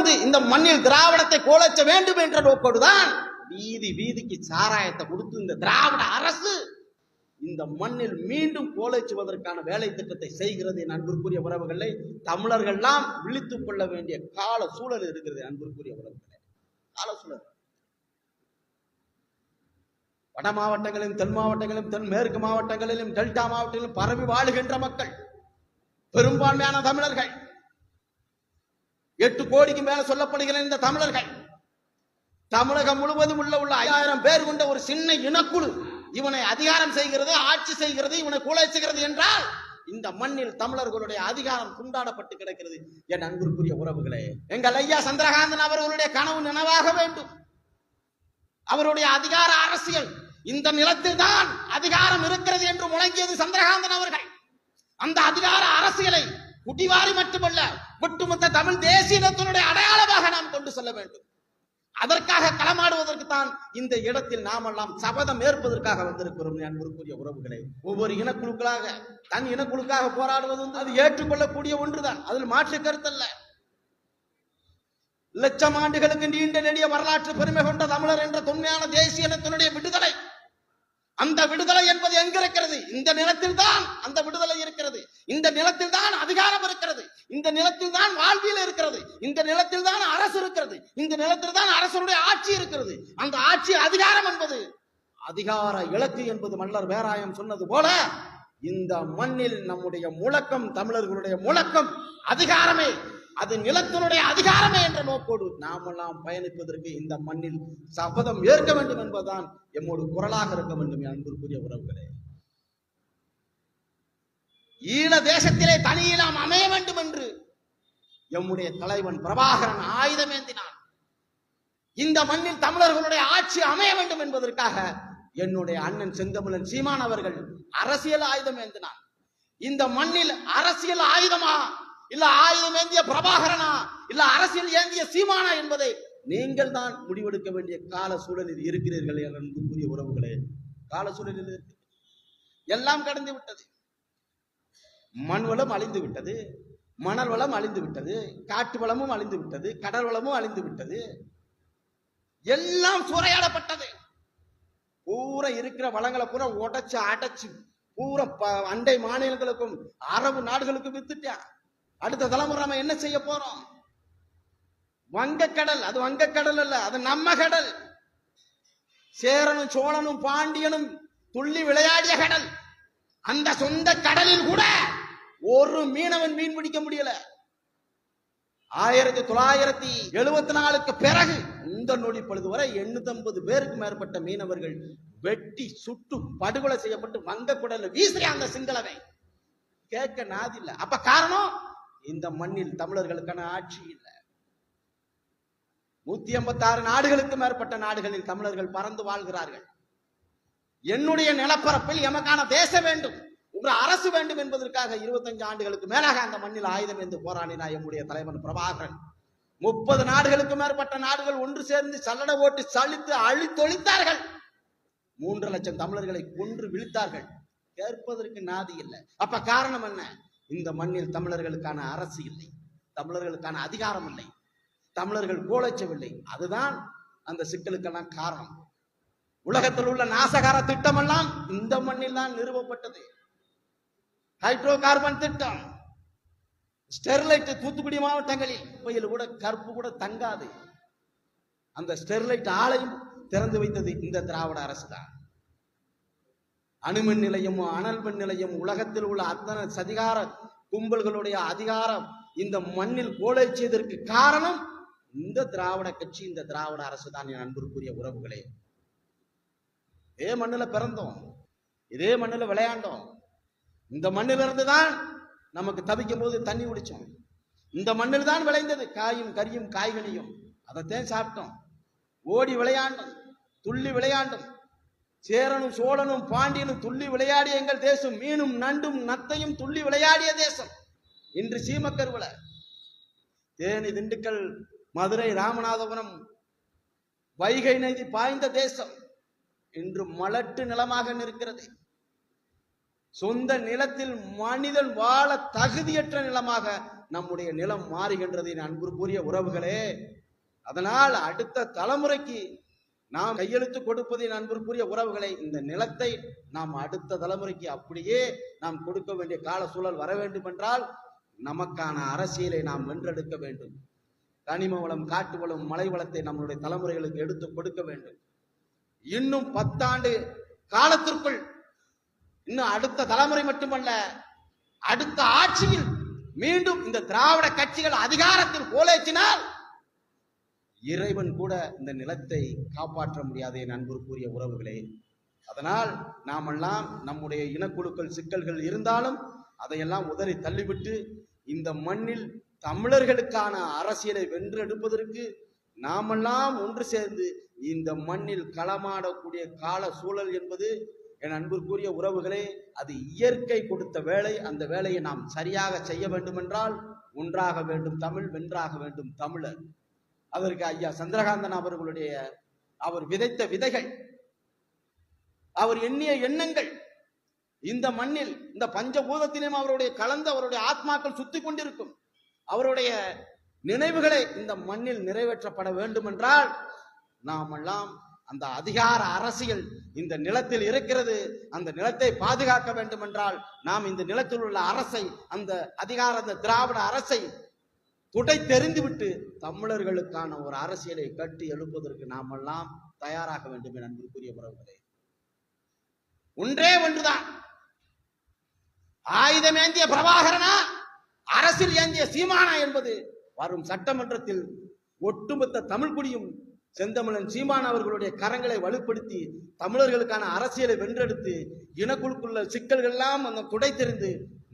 வந்து இந்த மண்ணில் திராவிடத்தை கோலச்ச வேண்டும் என்ற நோக்கோடுதான் வீதி வீதிக்கு சாராயத்தை கொடுத்து இந்த திராவிட அரசு இந்த மண்ணில் மீண்டும் கோலச்சுவதற்கான வேலை திட்டத்தை செய்கிறது. என் அன்பிற்குரிய உறவுகளை தமிழர்கள்லாம் விழித்துக் கொள்ள வேண்டிய கால சூழல் இருக்கிறது. அன்பிற்குரிய உறவுகளை கால சூழல் வட மாவட்டங்களிலும் தென் மாவட்டங்களிலும் தென் மேற்கு மாவட்டங்களிலும் டெல்டா மாவட்டங்களிலும் பரவி வாழுகின்ற மக்கள் பெரும்பான்மையான தமிழர்கள் 8 கோடிக்கு மேல சொல்லப்படுகிற இந்த தமிழர்கள் தமிழகம் முழுவதும் உள்ள 5000 பேர் கொண்ட ஒரு சின்ன இனக்குழு இவனை அதிகாரம் செய்கிறது, ஆட்சி செய்கிறது, இவனை குலைச்சுகிறது என்றால் இந்த மண்ணில் தமிழர்களுடைய அதிகாரம் துண்டாடப்பட்டு கிடக்கிறது. என் அன்பிற்குரிய உறவுகளே, எங்கள் ஐயா சந்திரகாந்தன் அவர்களுடைய கனவு நினைவாக வேண்டும். அவருடைய அதிகார அரசியல் இந்த நிலத்தில் தான் அதிகாரம் இருக்கிறது என்று முழங்கியது சந்திரகாந்தன் அவர்கள். அந்த அதிகார அரசியலை குடிவாரி மட்டுமல்ல ஒட்டுமொத்த தமிழ் தேசிய இனத்தினுடைய அடையாளமாக நாம் கொண்டு செல்ல வேண்டும். அதற்காக களமாடுவதற்கு தான் இந்த இடத்தில் நாமெல்லாம் சபதம் ஏற்பதற்காக வந்திருக்கிறோம். அன்பிற்குரிய உறவுகளை, ஒவ்வொரு இனக்குழுக்களாக தன் இனக்குழுக்காக போராடுவது அது ஏற்றுக்கொள்ளக்கூடிய ஒன்றுதான், அதில் மாற்று கருத்தல்ல. லட்சம் ஆண்டுகளுக்கு நீண்ட நெடிய வரலாற்று பெருமை கொண்ட தமிழர் என்ற தொன்மையான தேசிய இனத்தினுடைய விடுதலை, அந்த விடுதலை என்பது எங்க இருக்கிறது? இந்த நிலத்தில் தான் அந்த விடுதலை இருக்கிறது. இந்த நிலத்தில் தான் அதிகாரம் இருக்கிறது. இந்த நிலத்தில் தான் வாழ்வியல் இருக்கிறது. இந்த நிலத்தில் தான் அரசு இருக்கிறது. இந்த நிலத்தில் தான் அரசனுடைய ஆட்சி இருக்கிறது. அந்த ஆட்சி அதிகாரம் என்பது அதிகார இலக்கு என்பது மன்னர் வேராயம் சொன்னது போல இந்த மண்ணில் நம்முடைய முழக்கம், தமிழர்களுடைய முழக்கம் அதிகாரமே, அது நிலத்தினுடைய அதிகாரமே என்ற நோக்கோடு நாமெல்லாம் பயணிப்பதற்கு இந்த மண்ணில் சபதம் ஏற்க வேண்டும் என்பதுதான் எம்மோடு குரலாக இருக்க வேண்டும். அன்பிற்குரிய உறவுகளே, ஈழ தேசத்திலே தனியிலாம் அமைய வேண்டும் என்று எம்முடைய தலைவன் பிரபாகரன் ஆயுதமேந்தினான். இந்த மண்ணில் தமிழர்களுடைய ஆட்சி அமைய வேண்டும் என்பதற்காக என்னுடைய அண்ணன் செந்தமிழன் சீமான் அவர்கள் அரசியல் ஆயுதம் ஏந்தினான். இந்த மண்ணில் அரசியல் ஆயுதமா இல்ல ஆயுதம் ஏந்திய பிரபாகரனா இல்ல அரசியல் ஏந்திய சீமானா என்பதை நீங்கள் தான் முடிவெடுக்க வேண்டிய கால சூழலில் இருக்கிறீர்கள். அன்புக்குரிய உறவுகளே, கால சூழலில் எல்லாம் கடந்து விட்டது. மண் வளம் அழிந்து விட்டது, மணல் வளம் அழிந்து விட்டது, காட்டு வளமும் அழிந்து விட்டது, கடல் வளமும் அழிந்து விட்டது, எல்லாம் சூறையாடப்பட்டது. பூரா இருக்கிற வளங்களை பூரா உடைச்சு அடைச்சு பூரா அண்டை மாநிலங்களுக்கும் அரபு நாடுகளுக்கும் வித்துட்டா. அடுத்த தலைமுறை நம்ம என்ன செய்ய போறோம்? வங்கக்கடல், அது வங்கக்கடல் அல்ல, அது நம்ம கடல். சேரனும் சோழனும் பாண்டியனும் துள்ளி விளையாடிய கடல். அந்த சொந்த கடலில் கூட ஒரு மீனவன் மீன் பிடிக்க முடியல. 1974க்கு பிறகு இந்த நொடி பொழுது வரை 850 பேருக்கு மேற்பட்ட மீனவர்கள் வெட்டி சுட்டு படுகொலை செய்யப்பட்டு வங்கக்கடல்ல வீசுற அந்த சிங்களவை கேட்க நாதி இல்ல. அப்ப காரணம், இந்த மண்ணில் தமிழர்களுக்கான ஆட்சி இல்லை. 186 நாடுகளுக்கு மேற்பட்ட நாடுகளில் தமிழர்கள் பறந்து வாழ்கிறார்கள். என்னுடைய நிலப்பரப்பில் எமக்கான தேசம் வேண்டும், ஒரு அரசு வேண்டும் என்பதற்காக 25 ஆண்டுகளுக்கு மேலாக அந்த மண்ணில் ஆயுதம் என்று போராடினார் எம்முடைய தலைவன் பிரபாகரன். 30 நாடுகளுக்கு மேற்பட்ட நாடுகள் ஒன்று சேர்ந்து சல்லடை ஓட்டு சலித்து அழித்தொழித்தார்கள். 3 லட்சம் தமிழர்களை கொன்று விழித்தார்கள். கேட்பதற்கு நாதி இல்லை. அப்ப காரணம் என்ன? இந்த மண்ணில் தமிழர்களுக்கான அரசு இல்லை, தமிழர்களுக்கான அதிகாரம் இல்லை, தமிழர்கள் கோலச்சவில்லை. அதுதான் அந்த சிக்கலுக்கெல்லாம் காரணம். உலகத்தில் உள்ள நாசகார திட்டம் எல்லாம் இந்த மண்ணில் தான் நிறுவப்பட்டது. ஹைட்ரோ கார்பன் திட்டம், ஸ்டெர்லைட் தூத்துக்குடி மாவட்டங்களில் கோயில் கூட கற்பு கூட தங்காது. அந்த ஸ்டெர்லைட் ஆலையும் திறந்து வைத்தது இந்த திராவிட அரசு தான். அணுமின் நிலையம், அனல் மின் நிலையம், உலகத்தில் உள்ள அத்தனை சதிகார கும்பல்களுடைய அதிகாரம் இந்த மண்ணில் கோலைச்சியதற்கு காரணம் இந்த திராவிட கட்சி, இந்த திராவிட அரசு தான். என் அன்பிற்குரிய உறவுகளே, இதே மண்ணில் பிறந்தோம், இதே மண்ணில் விளையாண்டோம், இந்த மண்ணிலிருந்து தான் நமக்கு தவிக்கும் போது தண்ணி குடிச்சோம், இந்த மண்ணில் தான் விளைந்தது காயும் கரியும் காய்கனியும், அதைத்தான் சாப்பிட்டோம். ஓடி விளையாண்டோம், துள்ளி விளையாண்டோம். சேரனும் சோழனும் பாண்டியனும் துள்ளி விளையாடிய எங்கள் தேசம், மீனும் நண்டும் நத்தையும் துள்ளி விளையாடிய தேசம் இன்று சீமக்கருவல. தேனி, திண்டுக்கல், மதுரை, ராமநாதபுரம், வைகை நதி பாய்ந்த தேசம் இன்று மலட்டு நிலமாக நிற்கிறது. சொந்த நிலத்தில் மனிதன் வாழ தகுதியற்ற நிலமாக நம்முடைய நிலம் மாறுகின்றது அன்பிற்குரிய உறவுகளே. அதனால் அடுத்த தலைமுறைக்கு நாம் கையெழுத்து கொடுப்பதின் அன்பிற்குரிய உறவுகளை, இந்த நிலத்தை நாம் அடுத்த தலைமுறைக்கு அப்படியே நாம் கொடுக்க வேண்டிய கால சூழல் வர வேண்டும் என்றால் நமக்கான அரசியலை நாம் வென்றெடுக்க வேண்டும். கனிம வளம், காட்டு வளம், மலை வளத்தை நம்மளுடைய தலைமுறைகளுக்கு எடுத்து கொடுக்க வேண்டும். இன்னும் 10 ஆண்டு காலத்திற்குள், இன்னும் அடுத்த தலைமுறை மட்டுமல்ல, அடுத்த ஆட்சியில் மீண்டும் இந்த திராவிட கட்சிகள் அதிகாரத்தில் கோலேற்றினால் இறைவன் கூட இந்த நிலத்தை காப்பாற்ற முடியாத என் அன்பிற்குரிய உறவுகளே. அதனால் நாமெல்லாம் நம்முடைய இனக்குழுக்கள் சிக்கல்கள் இருந்தாலும் அதையெல்லாம் உதறி தள்ளிவிட்டு இந்த மண்ணில் தமிழர்களுக்கான அரசியலை வென்றெடுப்பதற்கு நாமெல்லாம் ஒன்று சேர்ந்து இந்த மண்ணில் களமாடக்கூடிய கால சூழல் என்பது என் அன்பிற்குரிய உறவுகளே, அது இயற்கை கொடுத்த வேலை. அந்த வேலையை நாம் சரியாக செய்ய வேண்டும் என்றால் ஒன்றாக வேண்டும் தமிழ், வென்றாக வேண்டும் தமிழர். அதற்கு ஐயா சந்திரகாந்தன் அவர்களுடைய அவர் விதைத்த விதைகள், அவர் எண்ணிய எண்ணங்கள் இந்த மண்ணில், இந்த பஞ்சபூதத்திலும் அவருடைய கலந்து அவருடைய ஆத்மாக்கள் சுத்தி கொண்டிருக்கும். அவருடைய நினைவுகளை இந்த மண்ணில் நிறைவேற்றப்பட வேண்டும் என்றால் நாமெல்லாம் அந்த அதிகார அரசியல் இந்த நிலத்தில் இருக்கிறது. அந்த நிலத்தை பாதுகாக்க வேண்டும் என்றால் நாம் இந்த நிலத்தில் உள்ள அரசை, அந்த அதிகார, அந்த திராவிட அரசை துடை தெரிந்துவிட்டு தமிழர்களுக்கான ஒரு அரசியலை கட்டி எழுப்பதற்கு நாமெல்லாம் தயாராக வேண்டும் என அன்பிற்குரிய உறவுகளே. ஒன்றே ஒன்றுதான், ஆயுதம் ஏந்திய பிரபாகரனா அரசியல் ஏந்திய சீமானா என்பது வரும் சட்டமன்றத்தில் ஒட்டுமொத்த தமிழ் குடியும் செந்தமிழன் சீமான் அவர்களுடைய கரங்களை வலுப்படுத்தி தமிழர்களுக்கான அரசியலை வென்றெடுத்து இனக்குழுக்குள்ள சிக்கல்கள் எல்லாம் அந்த துடை தெரிந்து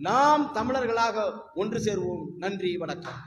நாம் தமிழர்களாக ஒன்று சேருவோம். நன்றி, வணக்கம்.